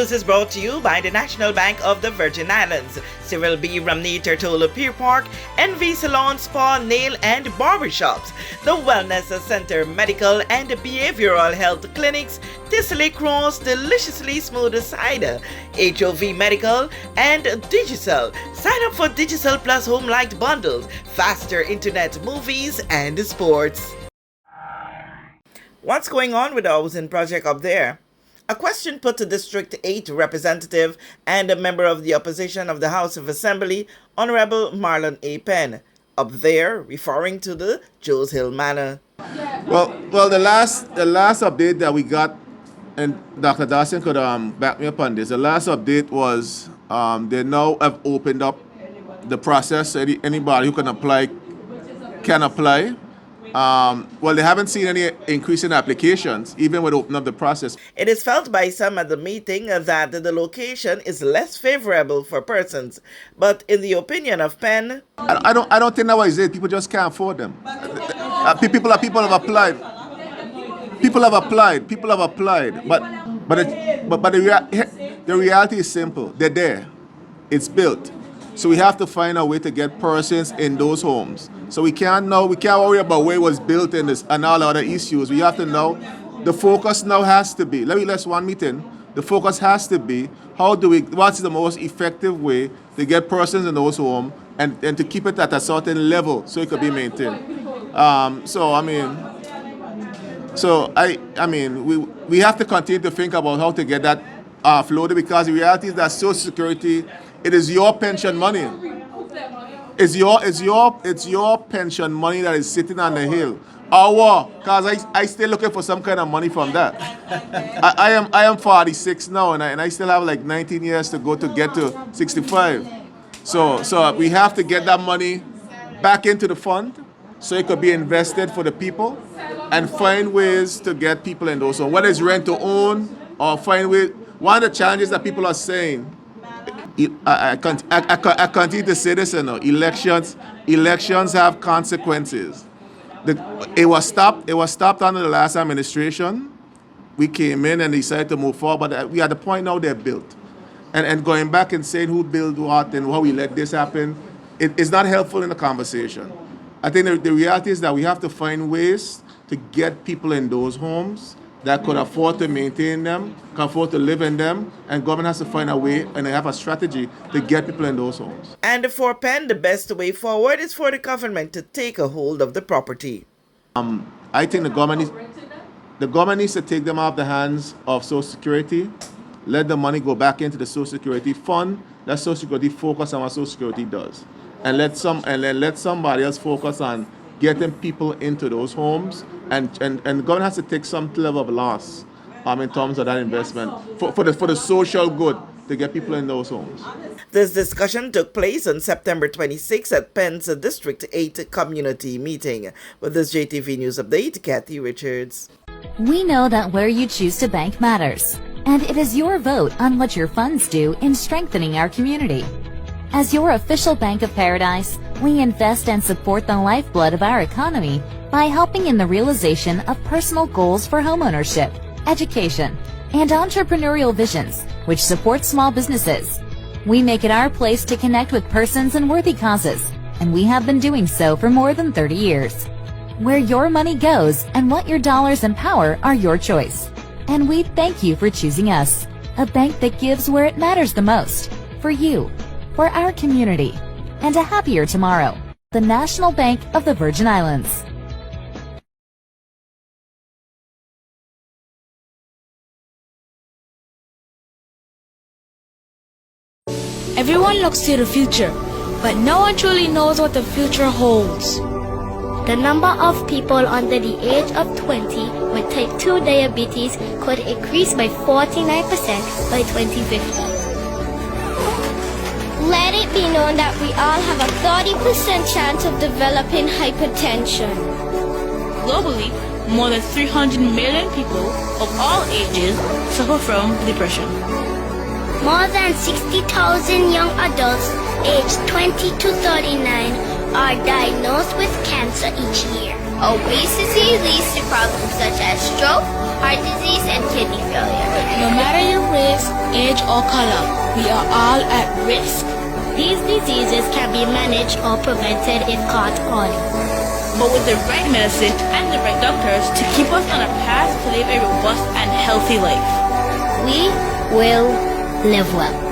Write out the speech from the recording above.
News is brought to you by the National Bank of the Virgin Islands, Cyril B. Ramney Tertola Pier Park, NV Salon, Spa, Nail and Barbershops, the Wellness Center, Medical and Behavioral Health Clinics, Tissely Cross, Deliciously Smooth Cider, HOV Medical, and Digicel. Sign up for Digicel Plus Home Light Bundles, faster internet, movies and sports. What's going on with the housing project up there? A question put to District 8 representative and a member of the opposition of the House of Assembly, Honorable Marlon A. Penn, up there referring to the Joes Hill Manor. Well, the last update that we got, and Dr. Dawson could back me up on this. The last update was they now have opened up the process. So anybody who can apply can apply. Well, they haven't seen any increase in applications, even with opening up the process. It is felt by some at the meeting that the location is less favorable for persons. But in the opinion of Penn, I don't think that was it. People just can't afford them. People have applied. People have applied. But the reality is simple. They're there. It's built. So we have to find a way to get persons in those homes. So we can't worry about where it was built and all other issues. We have to know the focus now has to be, let's one meeting. The focus has to be what's the most effective way to get persons in those homes and to keep it at a certain level so it could be maintained. We have to continue to think about how to get that offloaded, because the reality is that Social Security, it is your pension money. It's your pension money that is sitting on the hill. Because I still looking for some kind of money from that. I am 46 now, and I still have like 19 years to go to get to 65. So we have to get that money back into the fund so it could be invested for the people, and find ways to get people in those homes, whether it's rent to own or find ways. One of the challenges that people are saying, I continue to say this, elections have consequences. It was stopped under the last administration. We came in and decided to move forward, but we are at the point now they're built. And going back and saying who built what and how we let this happen, it's not helpful in the conversation. I think the reality is that we have to find ways to get people in those homes that could afford to maintain them, can afford to live in them, and government has to find a way and they have a strategy to get people in those homes. And for Penn, the best way forward is for the government to take a hold of the property. I think the government needs to take them off the hands of Social Security, let the money go back into the Social Security fund, let Social Security focus on what Social Security does, and let somebody else focus on getting people into those homes, and the government has to take some level of loss in terms of that investment for the social good to get people in those homes. This discussion took place on September 26 at Penn's District 8 community meeting. With this JTV News Update, Kathy Richards. We know that where you choose to bank matters, and it is your vote on what your funds do in strengthening our community. As your official Bank of Paradise, we invest and support the lifeblood of our economy by helping in the realization of personal goals for homeownership, education, and entrepreneurial visions, which support small businesses. We make it our place to connect with persons and worthy causes, and we have been doing so for more than 30 years. Where your money goes and what your dollars empower are your choice. And we thank you for choosing us, a bank that gives where it matters the most, for you, for our community, and a happier tomorrow. The National Bank of the Virgin Islands. Everyone looks to the future, but no one truly knows what the future holds. The number of people under the age of 20 with type 2 diabetes could increase by 49% by 2050. Let it be known that we all have a 30% chance of developing hypertension. Globally, more than 300 million people of all ages suffer from depression. More than 60,000 young adults aged 20 to 39 are diagnosed with cancer each year. Obesity leads to problems such as stroke, heart disease, and kidney failure. No matter your race, age, or color. We are all at risk. These diseases can be managed or prevented if caught early. But with the right medicine and the right doctors to keep us on a path to live a robust and healthy life, We will live well.